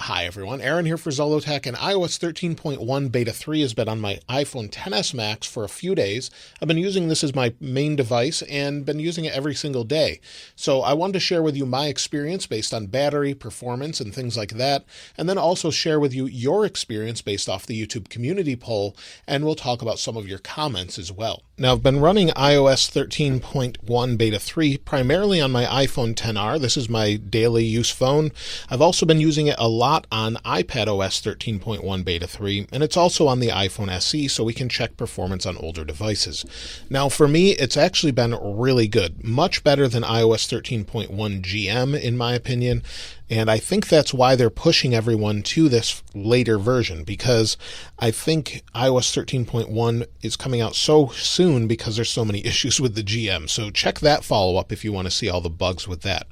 Hi everyone, Aaron here for Zollotech, and iOS 13.1 Beta 3 has been on my iPhone XS Max for a few days. I've been using this as my main device and been using it every single day. So I wanted to share with you my experience based on battery, performance, and things like that, and then also share with you your experience based off the YouTube community poll, and we'll talk about some of your comments as well. Now, I've been running iOS 13.1 Beta 3 primarily on my iPhone XR. This is my daily use phone. I've also been using it a lot on iPadOS 13.1 Beta 3, and it's also on the iPhone SE, so we can check performance on older devices. Now, for me, it's actually been really good, much better than iOS 13.1 GM, in my opinion. And I think that's why they're pushing everyone to this later version, because I think iOS 13.1 is coming out so soon because there's so many issues with the GM. So check that follow-up if you want to see all the bugs with that.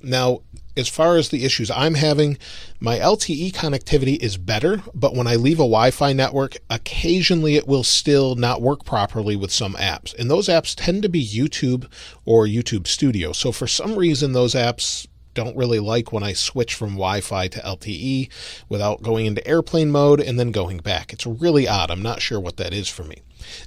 Now, as far as the issues I'm having, my LTE connectivity is better, but when I leave a Wi-Fi network, occasionally it will still not work properly with some apps. And those apps tend to be YouTube or YouTube Studio. So for some reason, those apps don't really like when I switch from Wi-Fi to LTE without going into airplane mode and then going back. It's really odd. I'm not sure what that is for me.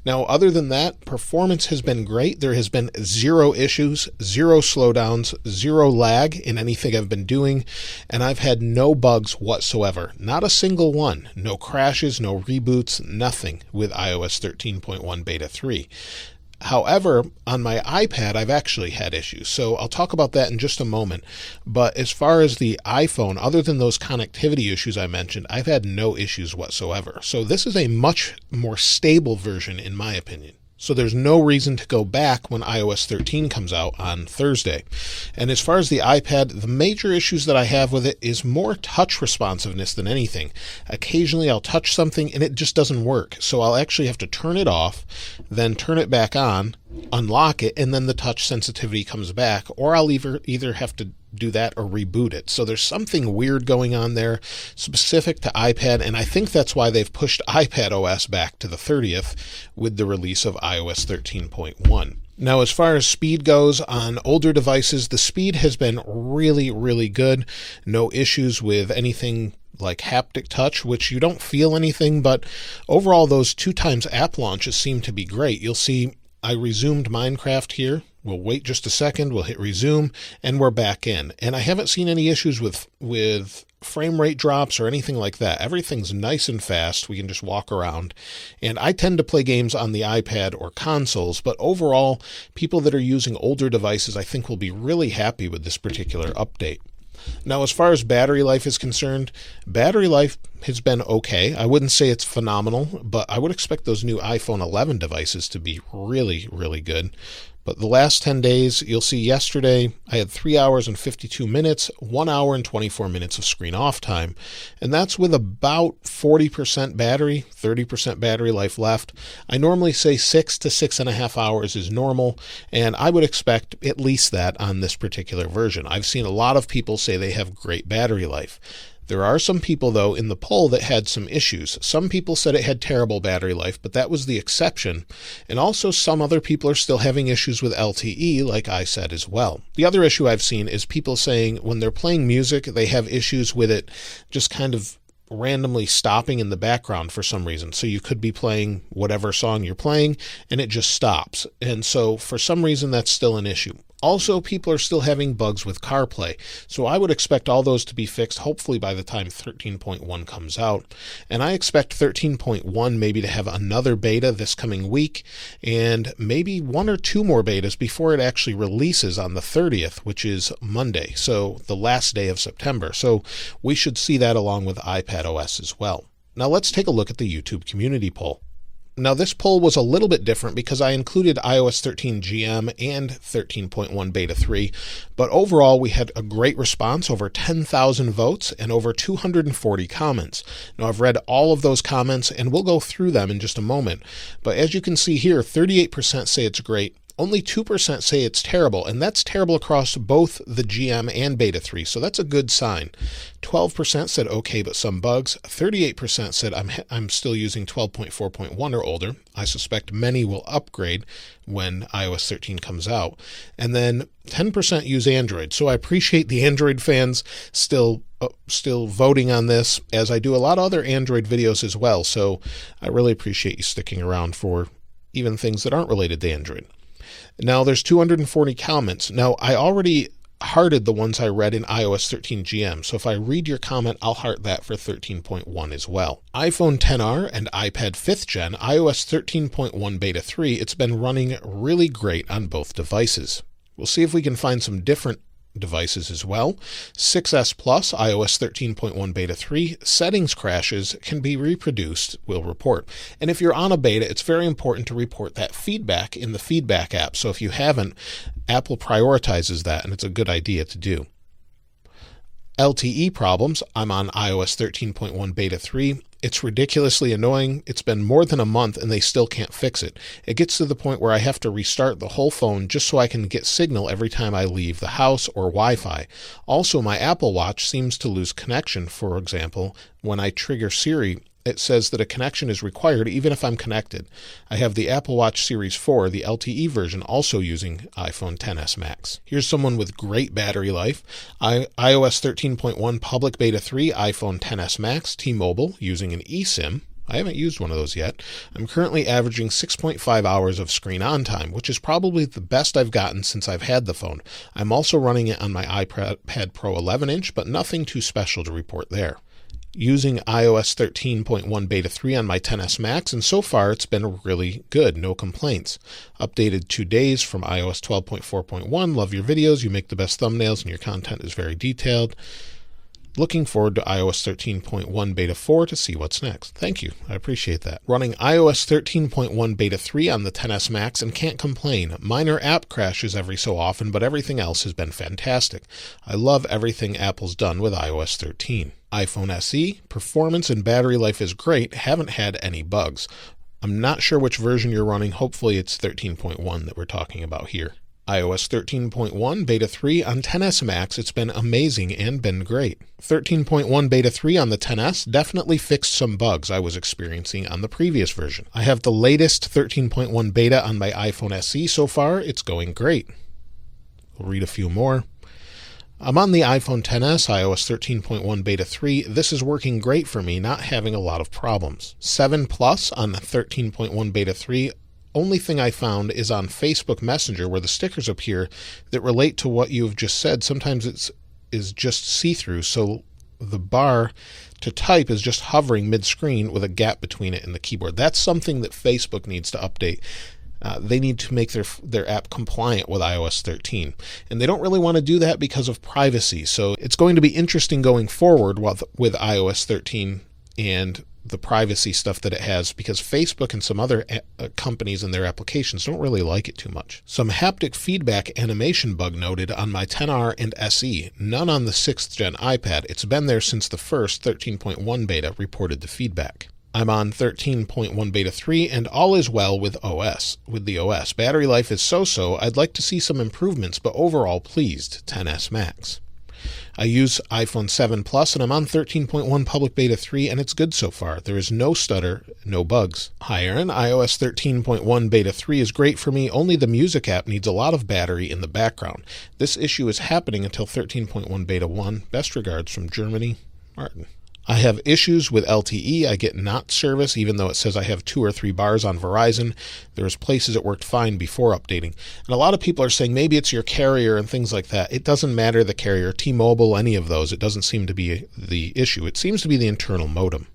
Now, other than that, performance has been great. There has been zero issues, zero slowdowns, zero lag in anything I've been doing, and I've had no bugs whatsoever. Not a single one. No crashes, no reboots, nothing with iOS 13.1 Beta 3. However, on my iPad, I've actually had issues, so I'll talk about that in just a moment. But as far as the iPhone, other than those connectivity issues I mentioned, I've had no issues whatsoever. So this is a much more stable version, in my opinion. So there's no reason to go back when iOS 13 comes out on Thursday. And as far as the iPad, the major issues that I have with it is more touch responsiveness than anything. Occasionally I'll touch something and it just doesn't work. So I'll actually have to turn it off, then turn it back on, unlock it, and then the touch sensitivity comes back, or I'll either have to do that or reboot it. So there's something weird going on there specific to iPad, and I think that's why they've pushed iPadOS back to the 30th with the release of iOS 13.1. Now, as far as speed goes on older devices, the speed has been really, really good. No issues with anything like haptic touch, which you don't feel anything, but overall those 2x app launches seem to be great. You'll see I resumed Minecraft here. We'll wait just a second, we'll hit resume, and we're back in. And I haven't seen any issues with frame rate drops or anything like that. Everything's nice and fast. We can just walk around. And I tend to play games on the iPad or consoles, but overall, people that are using older devices, I think, will be really happy with this particular update. Now, as far as battery life is concerned, battery life has been okay. I wouldn't say it's phenomenal, but I would expect those new iPhone 11 devices to be really, really good. But the last 10 days, you'll see yesterday, I had 3 hours and 52 minutes, 1 hour and 24 minutes of screen off time. And that's with about 40% battery, 30% battery life left. I normally say 6 to 6.5 hours is normal, and I would expect at least that on this particular version. I've seen a lot of people say they have great battery life. There are some people, though, in the poll that had some issues. Some people said it had terrible battery life, but that was the exception. And also some other people are still having issues with LTE, like I said as well. The other issue I've seen is people saying when they're playing music, they have issues with it just kind of randomly stopping in the background for some reason. So you could be playing whatever song you're playing, and it just stops. And so for some reason, that's still an issue. Also, people are still having bugs with CarPlay, so I would expect all those to be fixed hopefully by the time 13.1 comes out. And I expect 13.1 maybe to have another beta this coming week, and maybe 1 or 2 more betas before it actually releases on the 30th, which is Monday, so the last day of September. So we should see that along with iPadOS as well. Now let's take a look at the YouTube community poll. Now, this poll was a little bit different because I included iOS 13 GM and 13.1 Beta 3, but overall we had a great response, over 10,000 votes and over 240 comments. Now, I've read all of those comments and we'll go through them in just a moment, but as you can see here, 38% say it's great, Only 2% say it's terrible, and that's terrible across both the GM and Beta 3, so that's a good sign. 12% said okay, but some bugs. 38% said I'm still using 12.4.1 or older. I suspect many will upgrade when iOS 13 comes out. And then 10% use Android, so I appreciate the Android fans still voting on this, as I do a lot of other Android videos as well, so I really appreciate you sticking around for even things that aren't related to Android. Now, there's 240 comments. Now, I already hearted the ones I read in iOS 13 GM, so if I read your comment, I'll heart that for 13.1 as well. iPhone XR and iPad 5th Gen, iOS 13.1 Beta 3, it's been running really great on both devices. We'll see if we can find some different devices as well. 6S Plus, iOS 13.1 Beta 3, settings crashes can be reproduced, will report. And if you're on a beta, it's very important to report that feedback in the feedback app. So if you haven't, Apple prioritizes that, and it's a good idea to do. LTE problems, I'm on iOS 13.1 Beta 3. It's ridiculously annoying. It's been more than a month and they still can't fix it. It gets to the point where I have to restart the whole phone just so I can get signal every time I leave the house or Wi-Fi. Also, my Apple Watch seems to lose connection. For example, when I trigger Siri, it says that a connection is required even if I'm connected. I have the Apple Watch Series 4, the LTE version, also using iPhone XS Max. Here's someone with great battery life. iOS 13.1 Public Beta 3, iPhone XS Max, T-Mobile, using an eSIM. I haven't used one of those yet. I'm currently averaging 6.5 hours of screen on time, which is probably the best I've gotten since I've had the phone. I'm also running it on my iPad Pro 11-inch, but nothing too special to report there. Using iOS 13.1 Beta 3 on my XS Max, and so far it's been really good, no complaints. Updated 2 days from iOS 12.4.1. Love your videos, you make the best thumbnails, and your content is very detailed. Looking forward to iOS 13.1 Beta 4 to see what's next. Thank you, I appreciate that. Running iOS 13.1 Beta 3 on the XS Max and can't complain. Minor app crashes every so often, but everything else has been fantastic. I love everything Apple's done with iOS 13. iPhone SE, performance and battery life is great, haven't had any bugs. I'm not sure which version you're running, hopefully it's 13.1 that we're talking about here. iOS 13.1 Beta 3 on XS Max, it's been amazing and been great. 13.1 Beta 3 on the XS definitely fixed some bugs I was experiencing on the previous version. I have the latest 13.1 beta on my iPhone SE so far, it's going great. We'll read a few more. I'm on the iPhone XS, iOS 13.1 Beta 3. This is working great for me, not having a lot of problems. 7 Plus on 13.1 Beta 3. Only thing I found is on Facebook Messenger where the stickers appear that relate to what you've just said. Sometimes it is just see-through, so the bar to type is just hovering mid-screen with a gap between it and the keyboard. That's something that Facebook needs to update. They need to make their app compliant with iOS 13. And they don't really want to do that because of privacy. So it's going to be interesting going forward with iOS 13 and the privacy stuff that it has, because Facebook and some other companies and their applications don't really like it too much. Some haptic feedback animation bug noted on my XR and SE, none on the 6th gen iPad. It's been there since the first 13.1 beta reported the feedback. I'm on 13.1 Beta 3 and all is well with the OS. Battery life is so-so. I'd like to see some improvements, but overall pleased. XS Max. I use iPhone 7 Plus and I'm on 13.1 Public Beta 3 and it's good so far. There is no stutter, no bugs. Hi Aaron, iOS 13.1 Beta 3 is great for me, only the music app needs a lot of battery in the background. This issue is happening until 13.1 Beta 1. Best regards from Germany, Martin. I have issues with LTE. I get not service even though it says I have 2 or 3 bars on Verizon. There's places it worked fine before updating. And a lot of people are saying maybe it's your carrier and things like that. It doesn't matter the carrier, T-Mobile, any of those. It doesn't seem to be the issue. It seems to be the internal modem.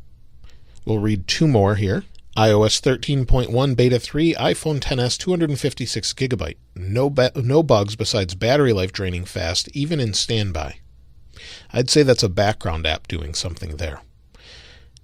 We'll read 2 more here. iOS 13.1 Beta 3, iPhone XS 256 GB. No bugs besides battery life draining fast, even in standby. I'd say that's a background app doing something there.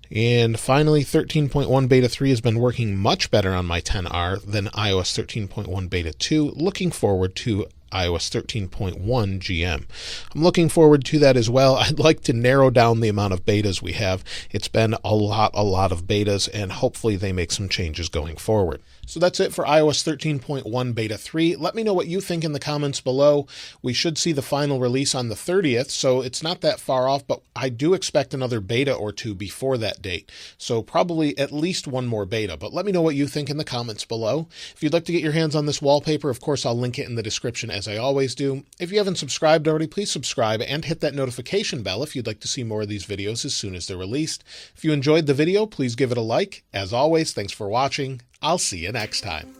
And finally, 13.1 Beta 3 has been working much better on my XR than iOS 13.1 Beta 2. Looking forward to iOS 13.1 GM. I'm looking forward to that as well. I'd like to narrow down the amount of betas we have. It's been a lot of betas, and hopefully they make some changes going forward. So that's it for iOS 13.1 Beta 3. Let me know what you think in the comments below. We should see the final release on the 30th, so it's not that far off, but I do expect another beta or two before that date. So probably at least one more beta, but let me know what you think in the comments below. If you'd like to get your hands on this wallpaper, of course, I'll link it in the description as I always do. If you haven't subscribed already, please subscribe and hit that notification bell if you'd like to see more of these videos as soon as they're released. If you enjoyed the video, please give it a like. As always, thanks for watching. I'll see you next time.